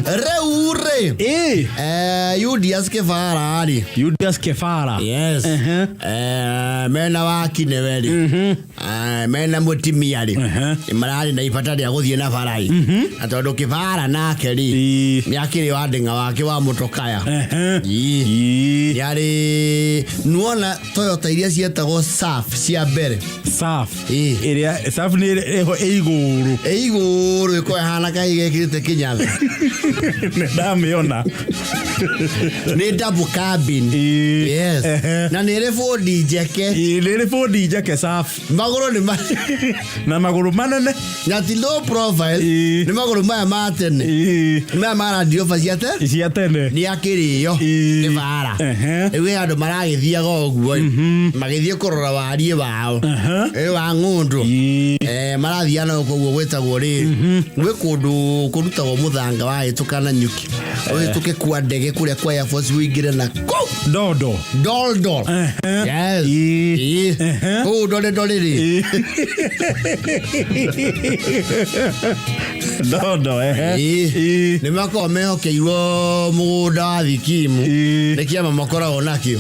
Reure. Judas Kefara ali. Judas Kefara. Yes. Mena waki neveli. Mena mutimia ali. Imarali na ipatadi ya kuthi na farai. Atodo Kefara na keri. Miakiri wadenga wake wa motokaya. Yari nuona Toyota iria cietagwo SAF cia mbere. SAF. Iria SAF ni eiguru. Eiguru iko hana kai gekirite kinyaga. Ndamiona. Ni double cabin. Yes. Na ni Ford jeke. Ni Ford jeke SAF. Maguru ni na maguru manene. Na ti low profile. Ni maguru maya matene. Maya mara dio faciate. Ciatene. Ni akiri yo. Ni vara. Ewe andu maragithiaga oguo. Magithie kurora warie bao. Wa ngundu. Marathiana koguo gwetagwo ri. Gwe kundu kurutagwo muthanga wa tukana nyuki. Oye tuke kwa ndege kuria kwa Air Force wingire na Dodo. Yes. Oh, dole ri. Dodo Ni mako mehokeirwo mugunda wa thikimu. Nekiama makoragwo nakio.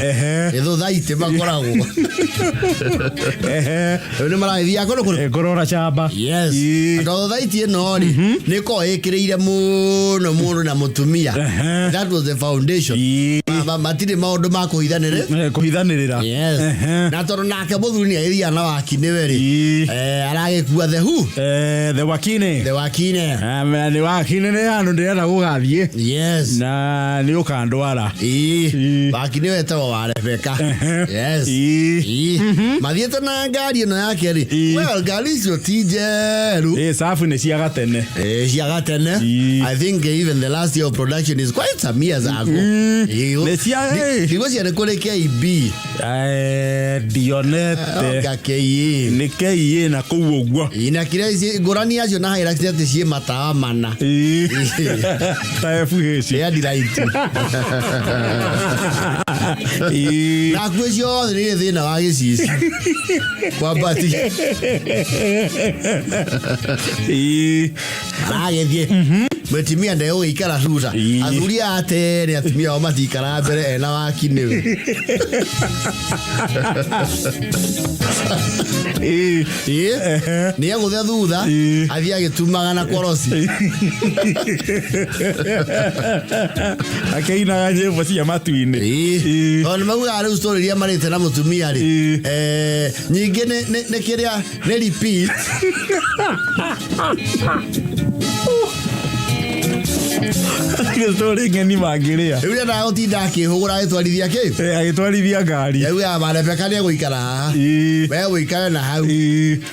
Etho thaite makoragwo. Ni maraithia korora chamba. Yes. Etho thaite no ri. Niko ekireire muno na mutumia. That was the foundation. Matire maundu ma kuhithanirira. Yes. Na toro nake muthuni airia na wakine weri. Aragekua the who? The wakine. Ni wakine ne anu ndira gugathie. Yes. Na ni ukandwara. Wakine wetagwo wa Rebeka. Yes. Mathiete na ngari no yake ri. Well, ngari icio tijeru. Safu ni cia gatene. Cia gatene. I think even the last year of production is quite some years ago. Because you are calling KB. Dionete. Kakeye. Ni keye na kuwogwa. Ina kire gorani acio na haira kite cie matawa mana. Taefu heci. Ya delight. Na kwesio ni thina wa gicisi. Kwa bati. Agethie. Metimia ndeo ikara ruta. Athuria atere atumia o matikara mbere na wakine. Ni aguthe thutha athia gitumaga na korosi. Akaina nyimbo cia matuini. On magu ari story ria marite na mutumia ri. Nyinge ne kiria ne repeat. Story ngeni magiria. Ewe na utinda akihugura agitwarithia ki? Agitwarithia ngari. Ewe abarebeka ni guikara haha. We guikara na hau.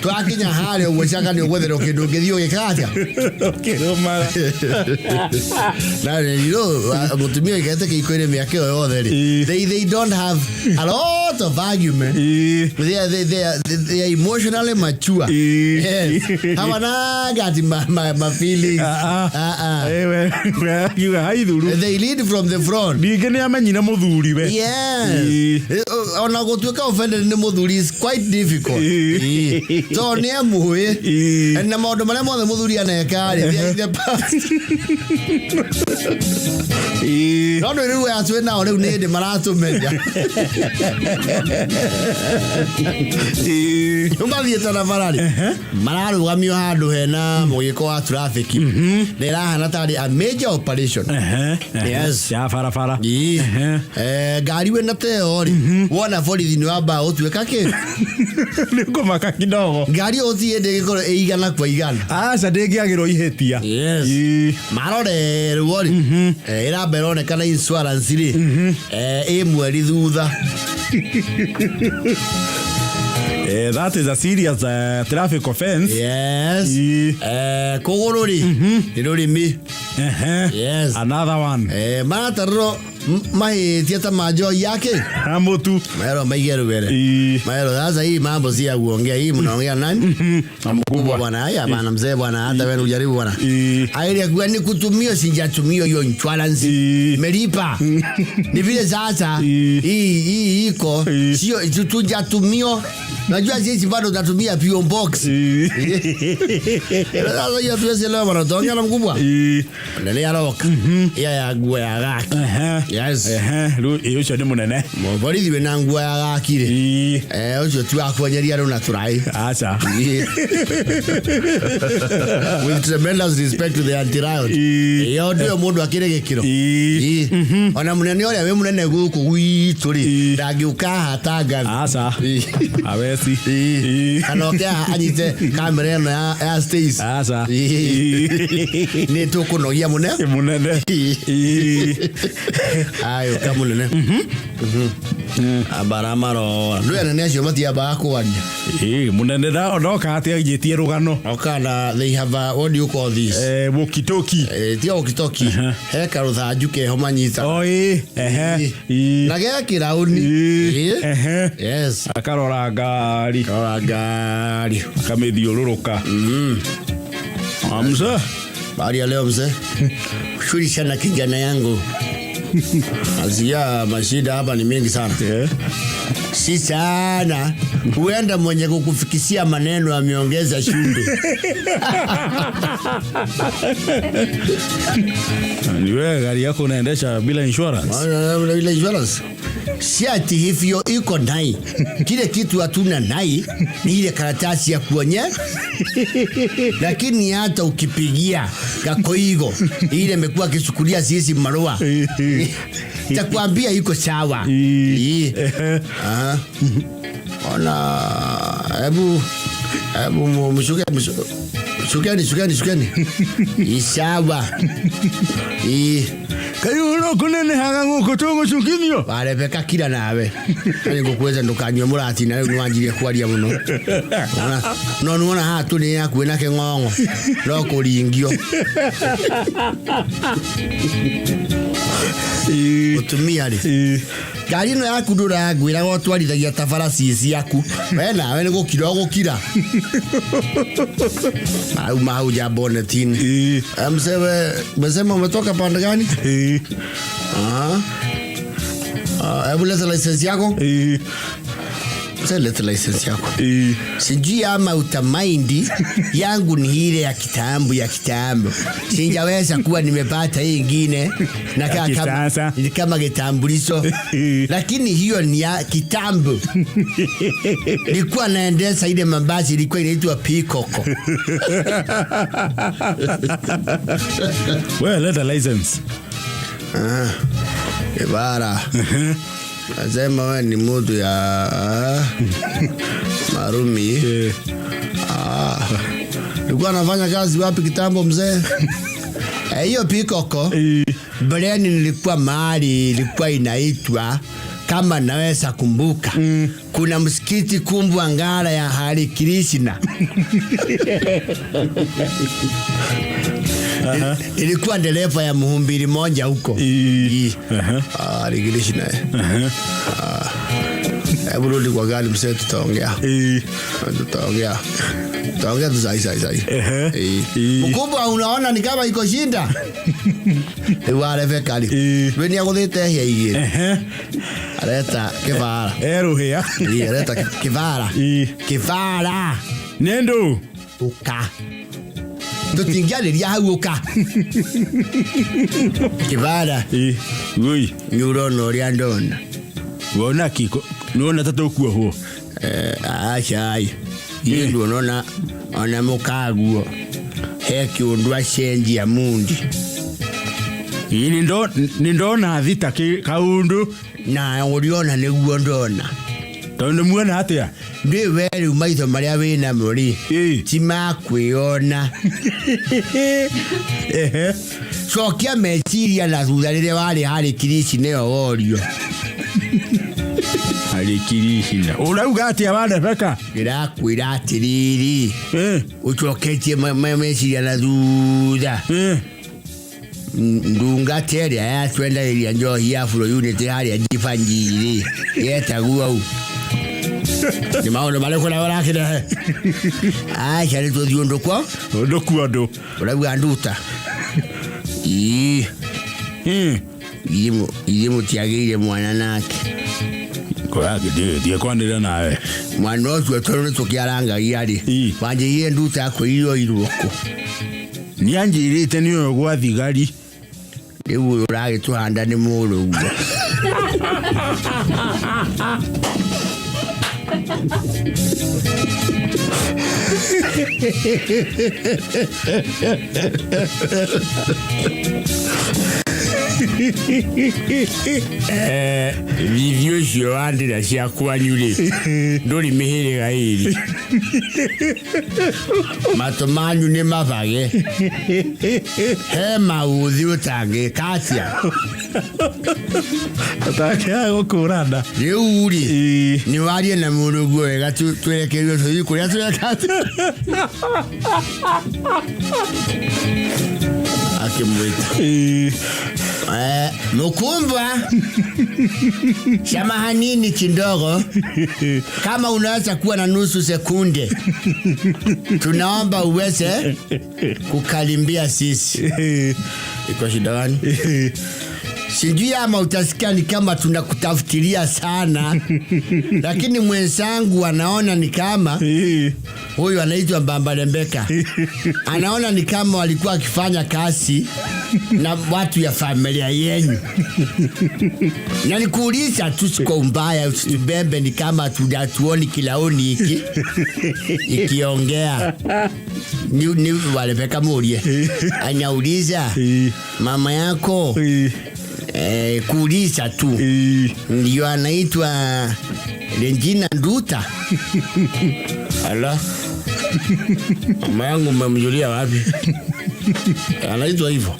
Twakinya hari uguo caka ni ugwethera kindu ngithio gikatia. Kiroma. Na rero mutumia ikete kikoire miake yothe ri. They don't have a lot of argument. They are emotionally mature. Yes. Hawana got my feelings. They lead from the front. Ningene amenyina muthuri we. Yes. Ona gutuika offended ni muthuri is quite difficult. So ni amuhe. Na maundu maria mothe muthuri aneka ri the past. No riu acu na ore ni ndi maratumenya. Umbathie na barari. Mararugamio handu hena mugiko wa traffic. Nira hana tari a major operation. Yes. Ya farafara. Gari we na teori. Wona borithi ni wamba utuika ki? Niko maka kidogo. Gari othi ende gikoro eigana kwa igana. Ndingiagirwo ihetia. Yes. Marore ruori. Ira berone kana insurance ri. Mweri thutha. That is a serious traffic offense. Yes. Kogorori. Nirori mi. Yes. Another one. Matarro mai tieta majo yake. Amotu. Maero maigeru bere. Maero sasa hii mambo si ya kuongea, hii mnaongea nani? Mkubwa bwana. Haya bwana mzee bwana, hata wewe ujaribu bwana. Aile kwa ni kutumia sijatumia hiyo insurance. Melipa. Ni vile sasa hii iko sio tujatumio. Najua sisi bado tunatumia PO box. Sasa hiyo tuweze leo bwana, tuongea na mkubwa. Nene aroka. Ya nguo ya gaki. Yes. Iyo cio ni munene. Borithi we na nguo ya gaki ri. Ucio tu akonyeria ro na turai. Acha. With tremendous respect to the anti-riot. Iyo ndio mundu akire gikiro. Ona munene oria we munene guku gwitu ri. Ndagiuka hatanga. Acha. Awesi. Anokia anyite kamera no ya stays. Acha. Ni tukunogia munene. Ayo kamunene. Abaramaro. Ndio nene acio matia ba kwaria. Munene da onoka atia ngitie rugano. Okana they have what do you call this? Walkie-talkie. Tia walkie-talkie. He karuthanju ke homanyita. Na ge kirauni. Yes. Akarora ngari. Akamedhiururuka. Amza. Bari leo mzee. Shuri sana kijana yangu. Azia mashida hapa ni mengi sana. Si sana. Huenda mwenye kukufikisia maneno ameongeza shule. Ni wewe gari yako unaendesha bila insurance? Bila insurance. Si ati hivyo iko nai. Kile kitu hatuna nai ni ile karatasi ya kuonya. Lakini hata ukipigia Gakoigo ile imekuwa kichukulia sisi marua. Takwambia iko sawa. Ona hebu mshukeni. Isawa. Kayo no kunene haga nguko tongo shukinyo. Bare peka kila nawe. Ani gukweza ndukanywe murati na rero nwanjirie kwaria muno. No nuona hatu ni yakwena ke ngongo. No kuringio. Utumia ri. Gari no yaku ndura gwira gotwarithagia tabarasi ciaku. We nawe ni gukira. Mau ja bonetini. Msema umetoka pande gani? Hebu leta license yako? Leta license yako. Sijui ama utamaindi yangu ni ile ya kitambo. Sijaweza kuwa nimepata hii nyingine na kama kitambulisho. Lakini hiyo ni ya kitambo. Nilikuwa naendesha ile mabasi ilikuwa inaitwa Pikoko. Wewe leta license. Ibara. Nasema wewe ni mtu ya marumi. Nilikuwa nafanya kazi wapi kitambo mzee? Hiyo Pikoko. Brand nilikuwa mahali ilikuwa inaitwa kama naweza kumbuka. Kuna msikiti Kumbwa Ngara ya Hare Krishna. Ilikuwa dereva ya Muhumbiri moja huko. Hare Krishna. Hebu rudi kwa gari mzee tutaongea. Tutaongea tu sai. Mkubwa unaona ni kama iko shinda. Wale vekali. Weni ya kuthete hia igiri. Areta kivara. Eruhia. Areta kivara. Nendo. Uka. Tutingiariria hau uka. Kivara. Ui. Nyurono ria ndona. Wona kiko. Nuona tatu kuwa huo. Achai. Ndio unaona ona mukaguo. Heki undwa shenji ya mundi. Ini ndona thita kaundu na uriona niguo ndona. Tondu muona atia? Ndi weri umaitho maria wina muri. Ti makwiona. Cokia meciria na thutha rĩrĩa warĩ Hare Krishna nĩyo worio. Hare Krishna. Urauga atia Rebeka? Ndĩrakwĩra atĩrĩrĩ. Ucoketie meciria na thutha. Ndunga teria ya twenda iria njohi ya Afro Unity haria jifanjiri. Yetagua u. Ni maono maleko na warakire. Chale to diondo kwa? Ondo kuado. Urauga nduta. Yimo tiagire mwana nake. Kwa die kwandira nawe. Mwana otu etoro tokiaranga yari. Wanje ye nduta ko iyo iruko. ni anjirite ni uyo gwa thigari riu uragituhanda ni murugu vivyo cio andira cia kwanyure nduri mihire gairi matomanyu ni mabage he mauthi utange katia atakia gukuranda riu ri ni warie na murugu wega twerekerio tui kuria turekate akimwita Mukumbwa shamahanini kidogo kama unaweza kuwa na nusu sekunde tunaomba uweze kukalimbia sisi iko shida gani sijui ama utasikia ni kama tunakutafutilia sana lakini mwenzangu anaona ni kama huyu anaitwa Mbambalembeka anaona ni kama walikuwa akifanya kazi na watu ya familia yenu na nikuuliza tu siko mbaya usitubembe ni kama tudatuoni kilaoni hiki ikiongea ni Walembeka murie anauliza mama yako kuuliza tu ndio anaitwa Regina Nduta ala mama yangu mmemjulia wapi anaitwa hivyo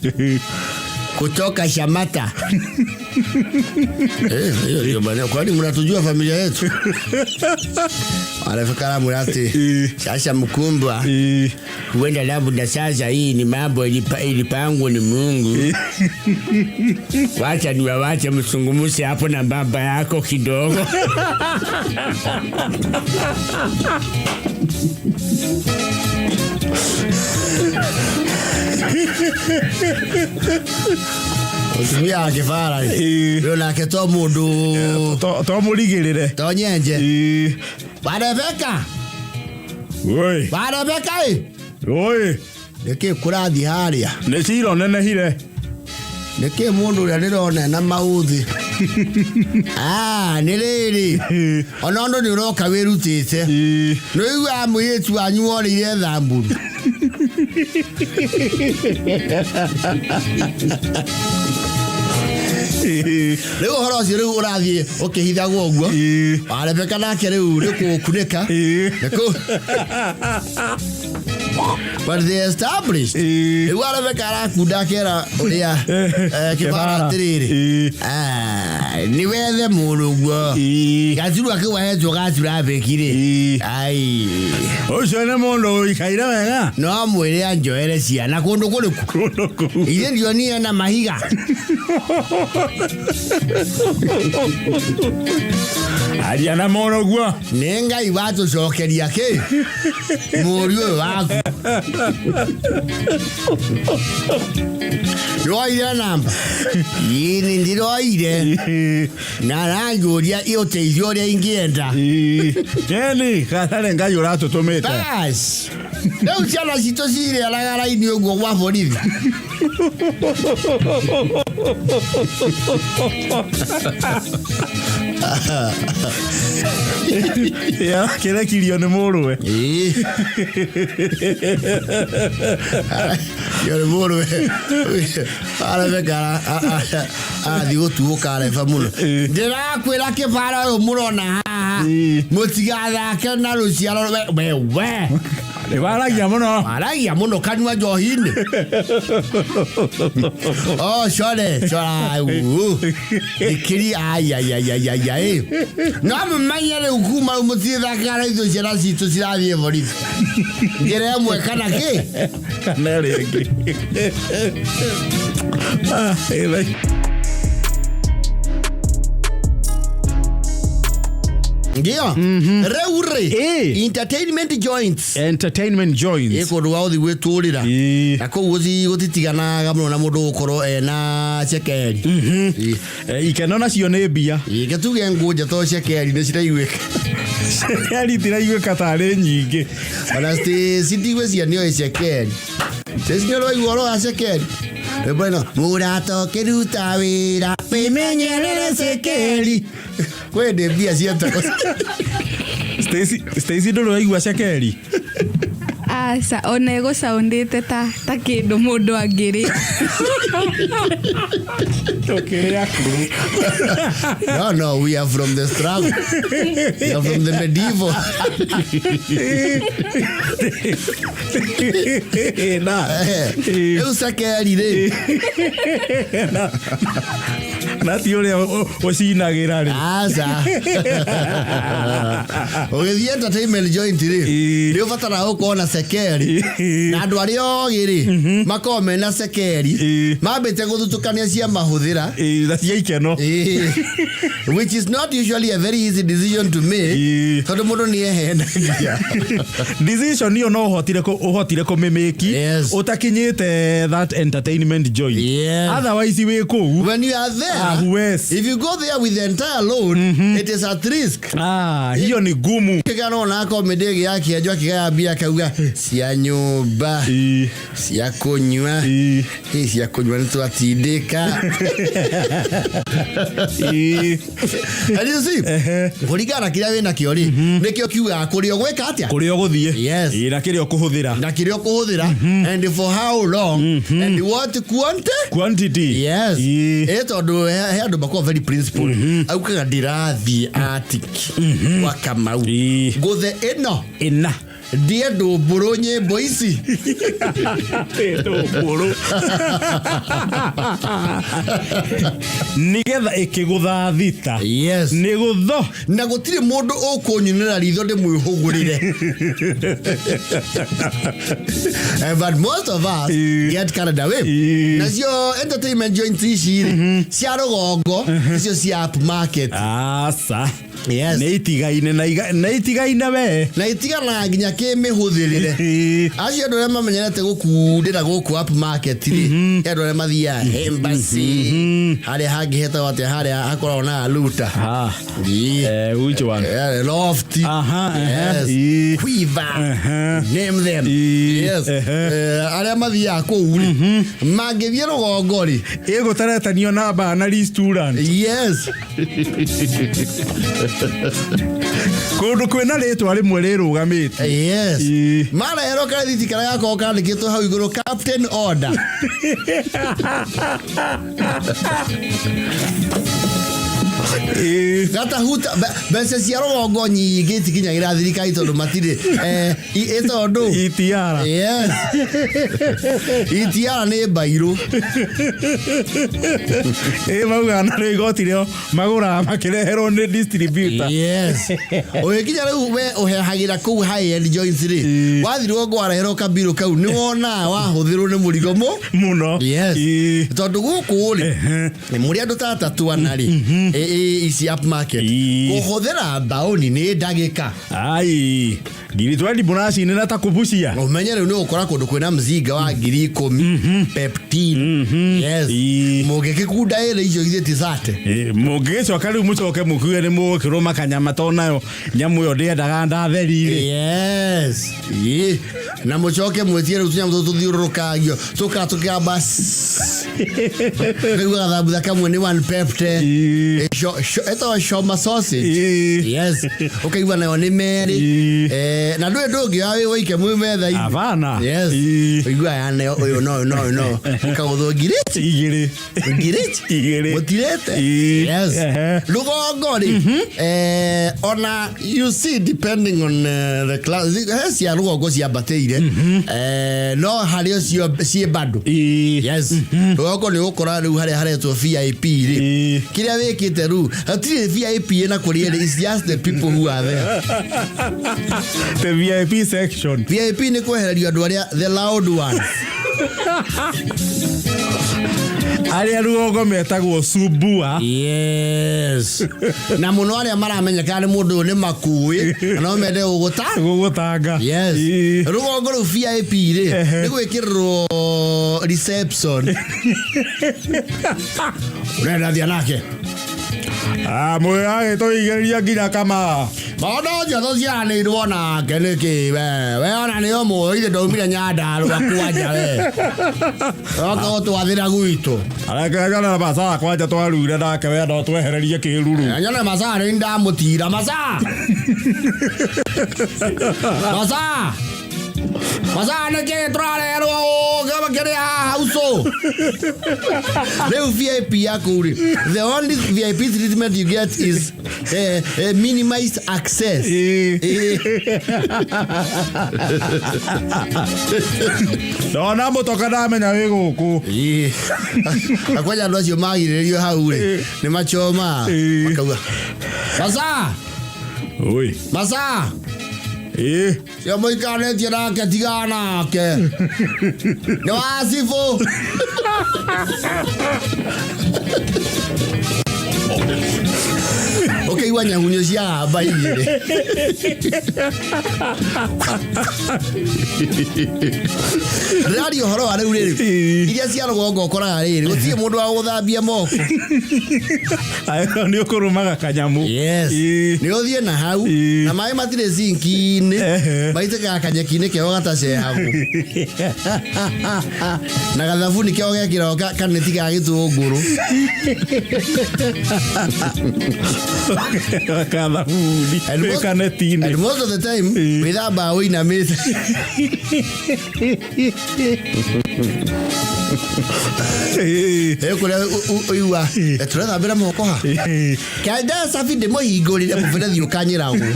kutoka Shamata hiyo bwana kwani mnatujua familia yetu Alifakara murati sasa Mkumbwa huenda labda sasa hii ni mambo ilipangwa ni Mungu wacha niwawache msungumuse hapo na baba yako kidogo Otumia kifara leo na keto mundu to murigirire to nyenje Walembeka oi Walembeka oi niki kurathi haria ne ciro nene hire niki mundu ria ndirona na mauthi ni riri ona ndo ni uroka wirutite no igwa muyetu anyu orire thamburu leo horosi leo urathie ukihitha guguo Walembeka nake leo nikukuneka niko but they established Walembeka arakunda kera uria kibara tiriri ni wethe muruguo gazuru akiwahetwo gazura bekire ai ucio ne mundu ikaire wega no mwire anjoere ciana kundu kuriku ile ndio ni na mahiga Ariana Morogwa nenga iwato cokeria ke murio waku Yoire namba yini ndiroire na ranguria iyo teithio ria ingienda Jeni katale ngayura tutumete bas leo ciana cito cire aragara ini uguo gwa borithi ya kile kilio ni muruwe yore muruwe Walembeka digo tu Kaleba muno ndirakwira kibara yo murona mutigatha kana ruciaro we Waragia muno kanwa njohini shore ikiri ay no manyere ukuma umutitha kana izo cira citu cirathie borithi ngere mwe kana ki kana rege ndio reure entertainment joints iko ruauthi gweturira nako uzi gutitiganaga muno na mundu ukoro na cekeri ikenona cio ni mbia iketuge nguje to cekeri ni ciraigwika cekeri tiraigwika tari nyingi ona stitigwe cia nio cekeri Sisi ndio waigoro asekeri. Bueno, murato keruta wira pemenyerere sekeri. Kwende bia sieta. Stacy ndo waigua sekeri. Asa onego soundete ta kindu mundu angiri. Okay. No, we are from the struggle. We are from the medieval. Eu sakeri re. Na tiole osinagira re. Asa. Ogethi entertainment joint re. Ndio fatara ukona sekeri. Na andu ari ogiri makome na sekeri. Mabete guthutukania cia mahuthira. That's ikeno. Which is not usually a very easy decision to make. Tondu mundu ni ehendagia. Decision niyo no uhotire ko memeki utakinyite that entertainment joint. Otherwise we go when you are there. If you go there with the entire load, it is at risk. Hiyo ni gumu. Kigano na komedi yake ajua kigaya bia kauga cia nyumba cia kunywa cia kunywa ntu atindika. And you see, kurigana kira wina kiori nikio kiuga kurio gweka atia kurio guthie na kirio kuhuthira and for how long and what quantity tondu andu bakwa very principled aukaga ndirathi atiki wa Kamau nguthe ina ndie ndumburu nyimbo ici nigetha ikigutha thita ni gutho na gutire mundu ukunyunira ritho ndi mwihugurire. But most of us get carried away. Na cio entertainment joint ici cia rugongo icio cia upmarket. Asa neitigaine we na itigana nginya kimihuthirire. Acio andu mamenyerete gukundira guku upmarket ri andu arĩa mathia embassy hari hangi heta wate hari hakorwo na luta which one loft quiver name them arĩa mathia kuu ri mangithie rugongo ri iguteretanio namba na restaurant kundu kwina ritwa rimwe rirugamite mara hero krediti kara yako kandikitwo hau iguru captain order. Gata huta bese cia rugongo nyingi tikinyagira thirikari tondu matire itondu itiara itiara ni bairu mauga na rigoti rio magura makireherwo ni distributor. Oyekinya riu we uhehagira kuu high end joints ri wathirwo ngwareherwo kabiru kau ni wona wahuthirwo ni murigo muno tondu guku ri ni muri andu tatatu anari isi upmarket kuhuthira baoni ni ndagika ngiri 20 bonasi ni nata kubucia umenye riu ni ukora kundu kwina mzinga wa ngiri 10 peptine mugikikunda ire icio ithiti zate mugicoka riu mucoke mukuye ni mukiruma kanyama tonayo nyamu yo ndiendaga ndatherire na mucoke mwetie riu tunyamu tuthiurukagio tukaba riu gathabu kamwe ni one pepte eto shoma sausage ukaigua nayo ni meri na ndwe ndungi yawe wike mwimetha avana igua yane uyu no ukagutho ngiriti mutirete rugongo ri ona you see depending on the class ya rugongo cia bateire no hario cie bado rugongo ni ukora riu haretwo VIP ri kiria wikite ru atire VIP na kuria is just the people who are there. The VIP section. VIP ni kwehererio andu aria the loud ones. Aria rugongo metagwo subua. Na muno aria maramenyeka ni mundu ni makui no mende gugutanga. Rugongo ru VIP ri ni gwikirwo reception. Nenda thia nake Mwe to igeria nginya kama. Maũndũ ũcio tũciaranĩirwo nake nĩkĩ we ona nĩ ũmwe ithe ndaumire Nyandarũa kwanja we oka ũtwathĩra gwitũ arekegana Masaa kwanja twarure nake we no twehererie kĩruru nyone Masaa nĩ ndamũtira Masaa nĩkĩ tũrarerwo kĩrĩa hauso rĩu VIP yaku the only VIP treatment you get is minimized access ndona mũtoka ndamenya wĩ gũkũ akwanja andũ acio magirĩrĩrio hau nĩ machoma makauga Masaa cio mũikanĩtie nake tigana nake nĩ wacibũ ũkĩigua nyahunyo cia hamba igĩrĩ ndĩraria ũhoro wa rĩu rĩrĩ iria cia rũgongo ũkoraga rĩrĩ gũtirĩ mũndũ wa gũthambia moko nĩ ũkũrũmaga kanyamu nĩ ũthiĩ na hau na maĩ matirĩ sinki-inĩ maitĩkaga kanyeki-inĩ keo gatacehagwo na gathabuni keo gekĩragwo kaneti ga gĩtũngũrũ and most of the time wĩthamba wĩinamĩte kũrĩa ũigua tũrethambĩra moko ha kenda sabi ndĩmũhingũrĩre mũberethi ũkanyĩragwo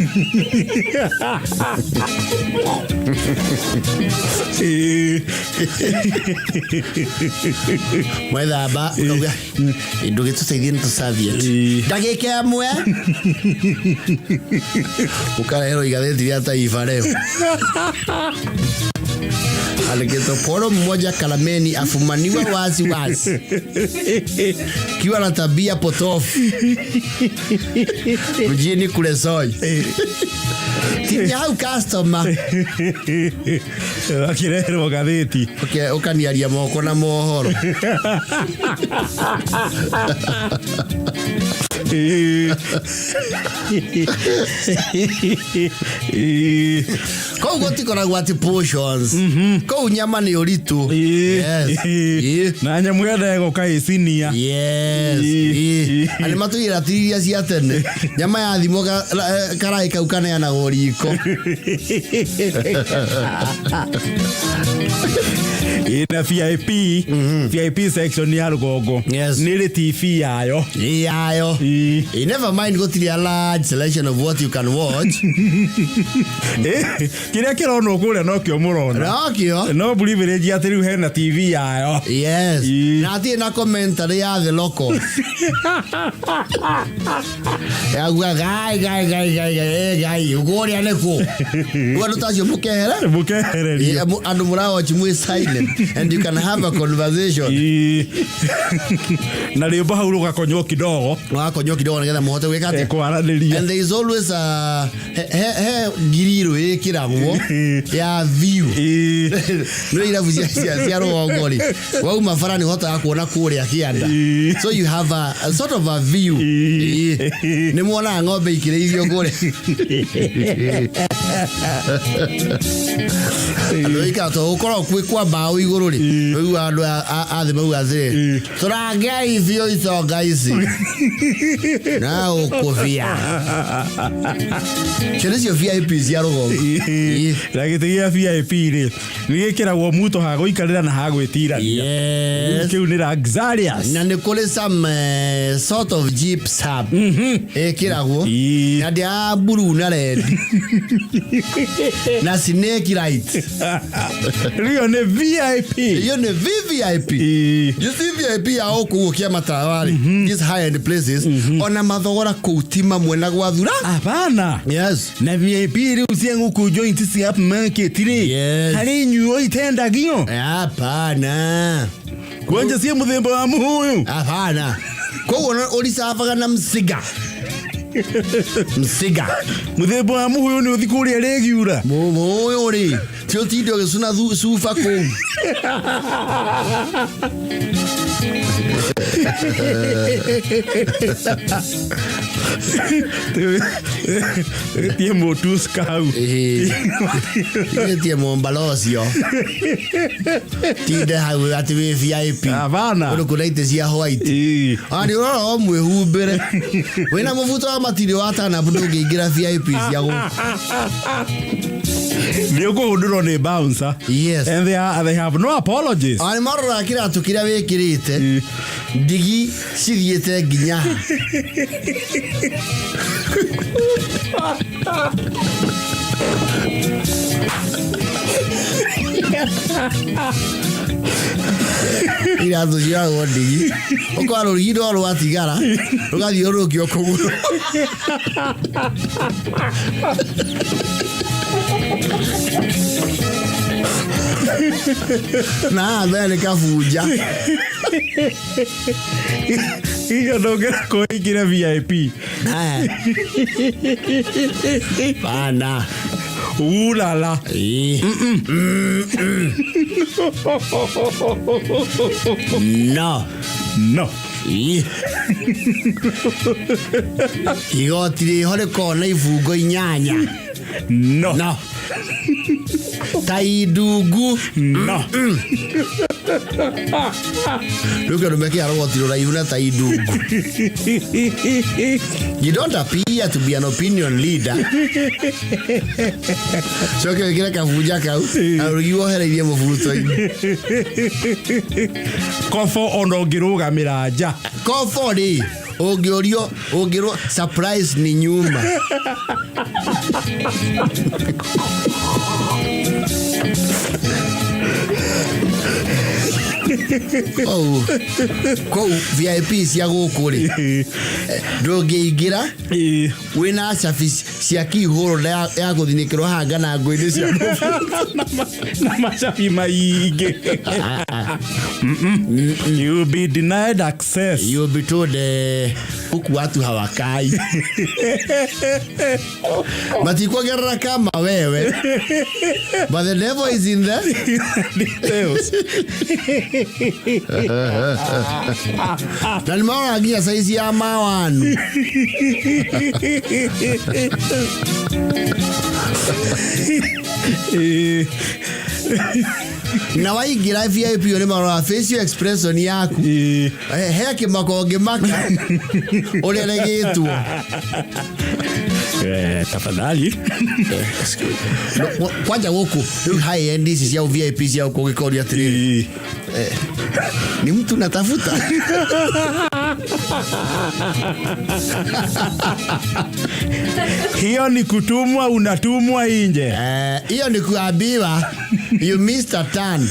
mwethamba ũkauga ndũgĩtũteithie nĩ tũsaviet ndagĩka ĩmwe ũkareherwo igathĩti rĩa Taifa Leo alikitoporo mmoja Kalameni afumaniwa wazi kiwa na tabia potofu mjini kule Soi tinya hau customer akirehwo gathĩti ukaniaria moko na mohoro kou gũtikoragwo atĩ portions kou nyama nĩ ũritũ na nyamũ yenda gũkaĩcinia na nĩ matũigĩra tiriria cia tene nyama ya thimo karaĩ kau kaneanagwo riko ina VIP section ya rũgongo nĩrĩ TV yayo never mind gũtirĩ a large selection of what you can watch kĩrĩa kĩronwo kũrĩa nokĩo mũrona no privilege atĩ rĩu hena TV yayo na atirĩ na commentary ya the local yaguga gai ũkũrĩa nĩkũ andũ tacio mũkehererio andũ mũrawatch mwĩ silent and you can have a conversation na rĩmbo hau rũgakonywo kidogo nĩgetha mũhote gwĩka atĩ kwaranĩria and there is always a ngiriro ĩkĩragwo ya view nĩ irabu cia rũgongo rĩ wauma bara nĩ ũhotaga kuona kũrĩa kĩanda so you have a sort of a view nĩ muonaga ng'ombe ikĩrĩithio kũrĩa andũ ikato ũkorwo kwĩ mbaũ igũrũ rĩ rĩu andũ a thĩ mauga atĩrĩ tũrangeai biũ itonga ici na ũkũbia cio nĩcio VIP cia rũgongo na gĩtĩ gĩa VIP rĩ nĩ gĩkĩragwo muto ha gũikarĩra na ha gwĩtirania kĩu nĩ luxurious na nĩ kũrĩ some sort of jeep sub ĩkĩragwo na ndĩa blue na red na snake light rio nĩ VIP VVIP you see VIP ya ũkũgũkia matawarĩ these high end places ona mathogora kũu ti mamwe na gwathura hapana na VIP rĩu cia gũkũ joint cia market rĩ harĩ inyuo itendagio hapana kwanja cia mũthemba wa mũhũyũ hapana koguo ũricabaga na msiga mũthemba wa mũhũyũ nĩ ũthi kũrĩa rĩgiura mũhũyũ rĩ ti ũtinde ũgĩcuna cuba kũu Tie motus kau. Tie mombalocio. Tinde hau ati we VIP. Havana. Ono kuna ite cia white. Ani ora o mwehumbere. Wena muvuto wa matirio atana bundugi ingira VIP cia go. Niko uduro ne bouncer. Yes. And they have no apologies. Ani marora kira tukira wekirite. Digi sithiete ginya. Ira tu cia godi. Okaro rido ro atigara. Ugathi uruki okuguru. Na vele kafuja. Iyo ndogera kuingira VIP. Bana. Ulala. No. Igotire hore kona ifungo inyanya. No. Taidugu. No. Look at me here what you like taidugu. You don't appear to be an opinion leader. So que kira kafuja kau. Arugiwo here ile mufuto. Kofo onogiruga miraja. Kofo ri. Ogiorio surprise ni nyuma. Oh, ko VIP cia gukuri ndungiingira wina service cia kihuro ya guthinikirwo hanga na ngwini cia na machafi maingi. You'll be denied access. You'll be told huku watu hawakai. Matikuongerera kama wewe. But the devil is in the details. Na nimeona agia saizi ya mawanu. Na waigira VIP yone mara facial expression yaku. Heke makonge maka. Olelegitwo. Tafadhali. Kwanja huko high end hizi ya VIP ya huko kikoria trili. Ni mtu natafuta. Hiyo ni kutumwa, unatumwa nje. Hiyo ni kuambiwa you missed a turn.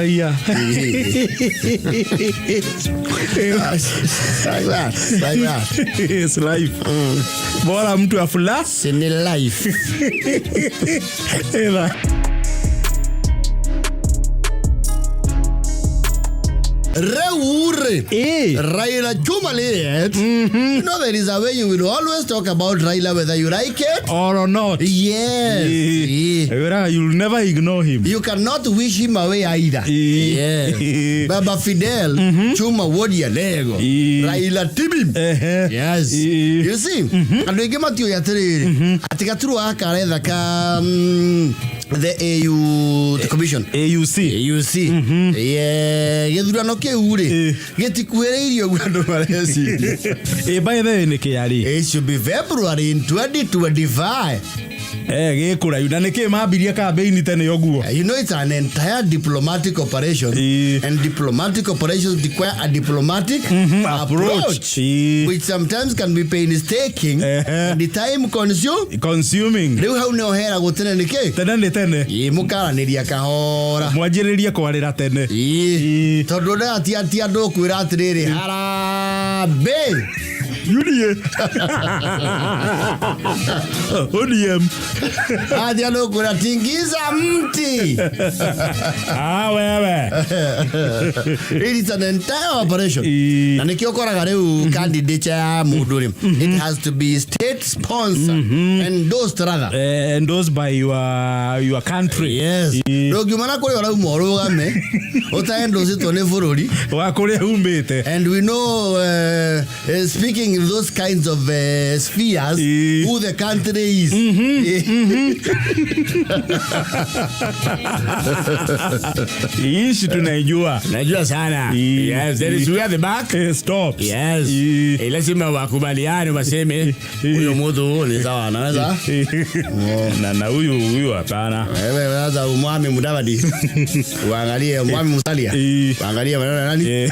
Yeah. Like that. It's life. Bora mtu afula. Sini life. Reure. Raila Jumalet. You know there is a way you will always talk about Raila whether you like it or not. Yes. You'll never ignore him. You cannot wish him away either. Yes. Baba Fidel. Chuma wodia lego. Raila Tibim. Yes. You see? Ando igema tiyo ya tere. Atikaturu akaredha ka the AU the commission. AUC. Yeah. Gedurano ke ure. Getikuereirio gwando maresi. By the way, it should be February in 2025. Gekura yunaneke mabiria campaign tene yoguo. You know it's an entire diplomatic operation and diplomatic operations require a diplomatic approach which sometimes can be painstaking and the time consuming. Leo how no hera gotene nike? Tene. Mukaraniria kahora. Mwanjiriria kwarira tene. Tondu na ati andu kwira atiriri harabe. UDA. ODM. Hadi kuna tingiza mti. Wewe. It is an entire operation. Na nikiokora gareu candidate ya muduri. It has to be state sponsored. Endorsed rather. Endorsed by your country. Yes. Dogumana ko yora umoro game. Ota endorse to ne furori. Wa kore umbete. And we know speaking in those kinds of spheres who the country is. Ishi tunajua. Najua sana. Yes, there is where the back stops. Yes. Lazima wakubaliane waseme huyo mtu ni sawa anaweza. Na huyu hapana. Wewe waza Mwami Mudavadi. Uangalie Mwami Musalia. Uangalie maneno nani?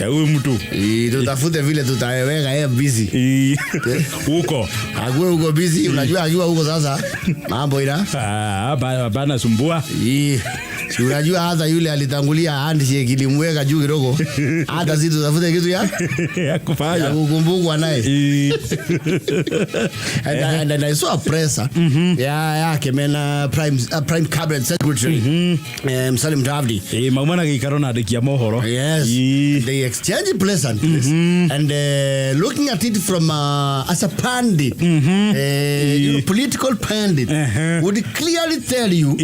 Huyu mtu. Tutafute vile tutaweka yeye busy. Huko. Agwe huko busy, unajua akiwa huko sasa mambo ila. Hapana sumbua. Si unajua hata yule alitangulia handshake ilimweka juu kidogo. Hata sisi tutafute kitu ya kufanya. Ya kukumbukwa naye. And I saw a presser. Kemena prime cabinet secretary. Musalia Mudavadi. Maumana gikarona ndikia mohoro. Yes. They exchange pleasantries. And looking at it from as a pundit, political pundit, would clearly tell you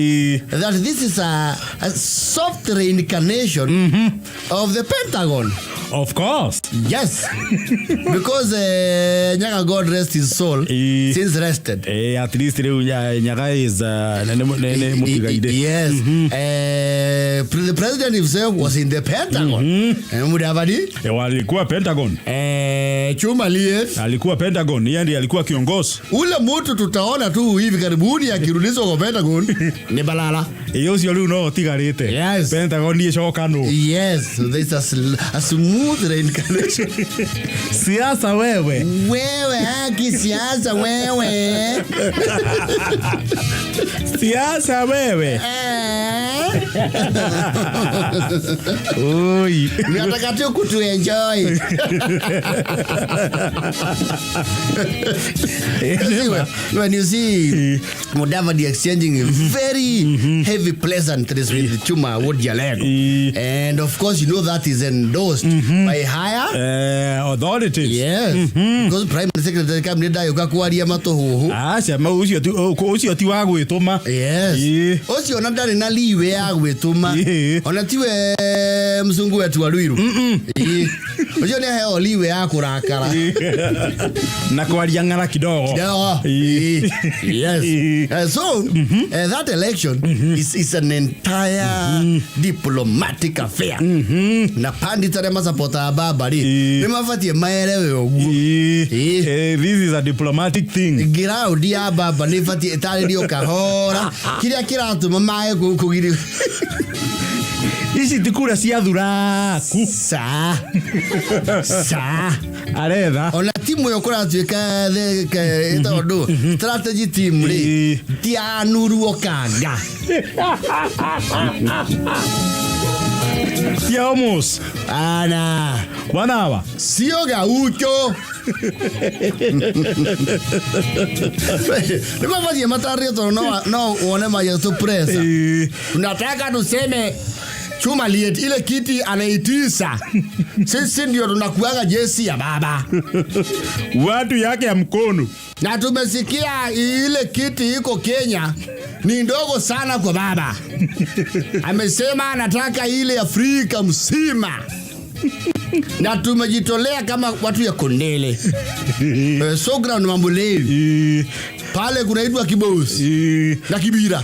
that this is a soft reincarnation of the Pentagon. Of course. Yes. Because Nyaga, God rest his soul, since rested. At least Nyaga is yes. The president himself was in the Pentagon. Mudavadi walikuwa Pentagon. Chuma Liet alikuwa Pentagon. Yeye ndiye alikuwa kiongozi. Ule mtu tutaona tu hivi karibuni akirudishwa kwa Pentagon ni balala. Hiyo sio leo tigarete. Yes. Pentagon ndiye shokano. Yes, so this is a smooth reincarnation. Siasa wewe. Wewe haki siasa wewe. Siasa wewe. Oi. Nataka tu kutu enjoy. When you see Mudavadi exchanging very heavy pleasantries with Chuma Wodialego, and of course you know that is endorsed by higher authorities. Yes. Because Prime Secretary Cabinet yokakuaria matohuhu. Sema ucio ti wa gwituma. Yes. Ucio na ndari na liwe ya gwituma. Ona tiwe mzungu wetu wa Ruiru. Ucio ni heo liwe ya kurakara. Na kwaria ngara kidogo. Yes. So that election is an entire diplomatic affair. Na pandita rema supporta babari. Nimafatie maelewe ogu. This is a diplomatic thing. Girao dia baba nifatie etali dio kahora. Kiria kiratu mamae kugiri. Isi tikura cia thuraku. Sa. Aretha. Ona timu yokora tuika itodo strategy team ri. Tia nuru okanga. Ya almost. Ana. Wanawa. Sio gaucho. Nimefanya matari to no uone maji tu presa. Tunataka tuseme Chuma Liet ile kiti anaitisa. Sisi ndio tunakuaga jesi ya baba. Watu yake ya mkono. Na tumesikia ile kiti iko Kenya ni ndogo sana kwa baba. Amesema anataka ile Afrika mzima. Na tumejitolea kama watu ya Kondele. Sogra na Mambulevi. Pale kunaitwa Kibosi na Kibira.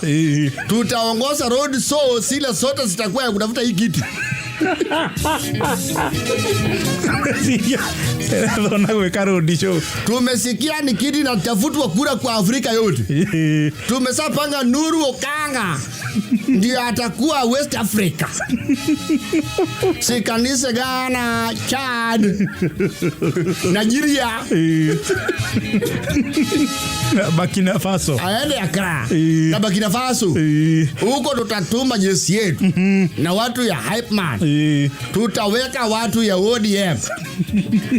Tutaongoza road so sile sote zitakuwa ya kutafuta hii kiti. Tumesikia ni kiti na tafutwa kura kwa Afrika yote. Tumesapanga Nuru Okanga ndio atakuwa West Africa. Si kanisa Ghana, Chad, Nigeria, Burkina Faso. aende Accra na Burkina Faso. Huko tutatuma jeshi yetu na watu ya hype man tutaweka watu ya ODM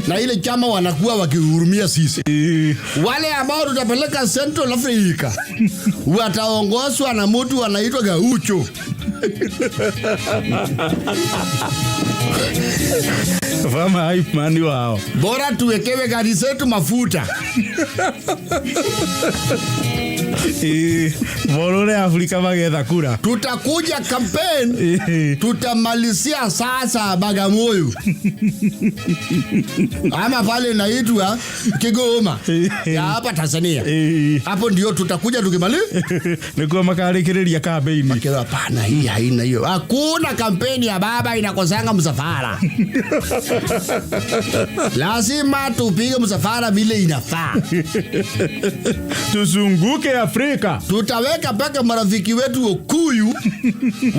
na ile chama wanakuwa wakihurumia sisi. Wale ambao tutapeleka Central Africa wataongozwa na mtu anaitwa Gaucho. Fama hype man wao. Bora tuwekewe gari zetu mafuta. Morore Afrika magetha kura. Tutakuja campaign. Tutamalizia sasa Bagamoyo. Ama pale naitwa Kigoma. Ya hapa Tanzania. Hapo ndio tutakuja tukimaliza. Nikuwa makarikiria campaign. Makewa hapana, hii haina hiyo. Hakuna kampeni ya baba inakosanga msafara. Lazima tupige msafara vile inafaa. Tuzunguke Afrika. Tutaweka paka marafiki wetu Okuyu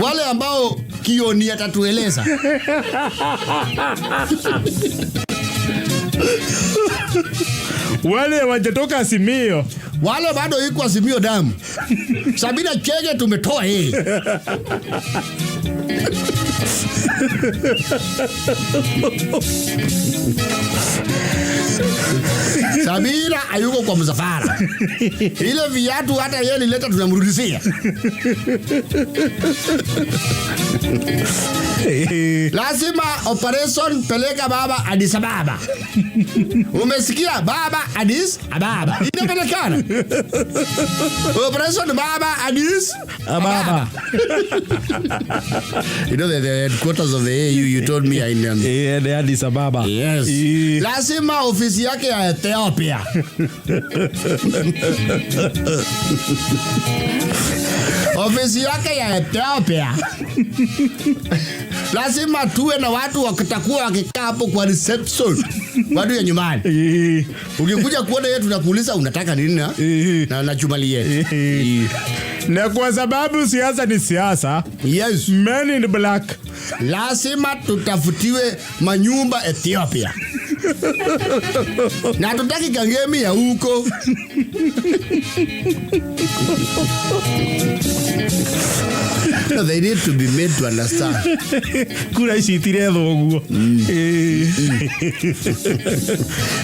wale ambao Kioni atatueleza. Wale wajatoka Azimio. Wale bado iko Azimio damu. Sabina Chege tumetoa hii. Sabina hayuko kwa msafara. Ile viatu hata yeye nileta tunamrudishia. Lazima operation peleka baba Addis Ababa. Umesikia baba Addis Ababa. Inapelekana. Operation baba Addis Ababa. You know the headquarters of the AU, you told me I know. Yeah, the Addis Ababa. Yes. Lazima ofisi yake ya Ethiopia. Ofisi yake ya Ethiopia. Lazima tuwe na watu wakitakuwa wakikaa hapo kwa reception. Watu ya nyumbani. Ukikuja kuona yeye tunakuuliza unataka nini na chumali yetu. Na kwa sababu siasa ni siasa. Yes. Men in black. Lazima tutafutiwe manyumba Ethiopia. Na tutaki Kangemi ya huko. They need to be made to understand. Kura ishitire thoguo.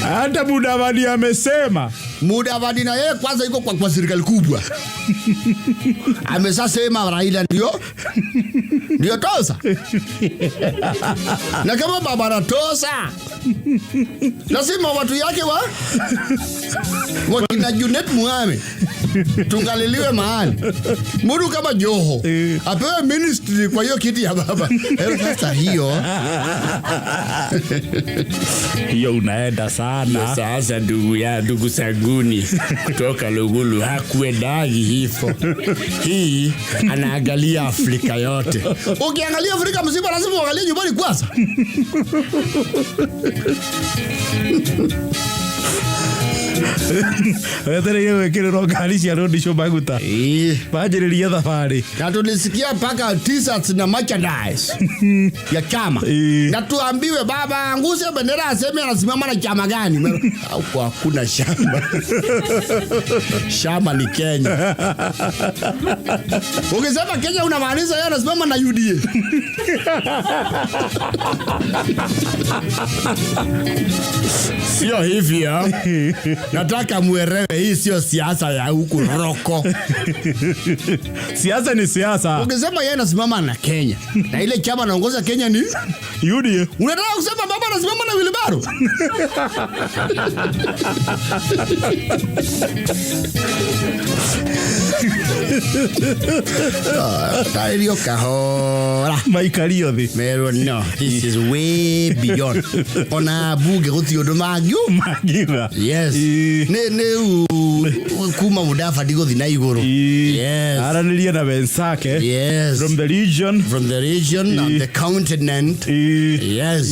Hata Mudavadi amesema. Mudavadi na yeye kwanza iko kwa serikali kubwa. Amesema Raila ndio tosa. Na kama baba anatosa, lazima watu yake wakina Junet Mohamed tungaliliwe mahali. Mtu kama Joho apewe ministry kwa hiyo kiti ya baba. Sasa hiyo unaenda sana. Sasa ndugu Saguni kutoka Lugulu hakuendagi hivyo. Hii anaangalia Afrika yote. Ukiangalia Afrika mzima lazima uangalie nyumbani kwanza. Wewe yeye kile rogalisha rodi show baguta. Bajiriria safari. Na tulisikia paka t-shirts na merchandise ya chama. Na tuambiwe baba anguse bendera aseme anasimama na chama gani? Au kwa hakuna shamba. Shamba ni Kenya. Ukisema Kenya unamaanisha yeye anasimama na UDA. Sio hivyo. Nataka muelewe hii sio siasa ya huku roko. Siasa ni siasa. Ukisema yeye anasimama na Kenya na ile chama anaongoza Kenya ni UDA. Unataka kusema baba anasimama na Wilbaro? Tayo kahora. Maikario thi. Mero no. This is way beyond. Ona buge gutio magio. Magiva. Yes. Ne kuma mudafa digo thina iguru. Yes. Araniria na wensake. Yes. From the region and the continent. Yes.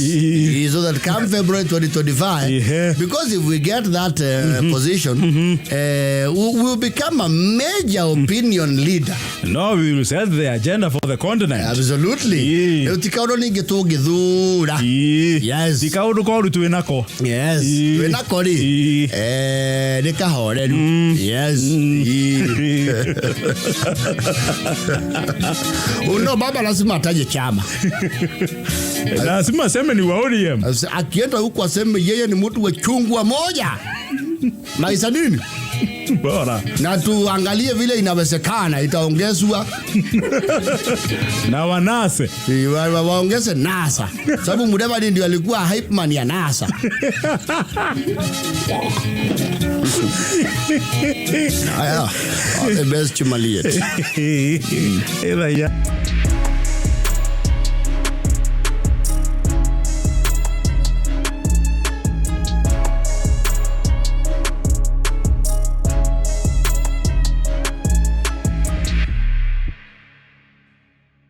So that come February 2025. Because if we get that position, we will become a major opinion leader. No, we will set the agenda for the continent. Absolutely. Utikauro ninge tugithura. Yes. Tikauru ko rutu enako. Yes. Enako ri. nikahore yes uno baba lazima ataje chama lazima aseme ni wa ODM. Akienda huko aseme yeye ni mtu wa chungwa moja maisha nini bora, na tuangalie vile inawezekana itaongezwa na wanase waongeze NASA sababu Mudavadi ndio alikuwa hype man ya NASA. Aya, all the best Chumaliet.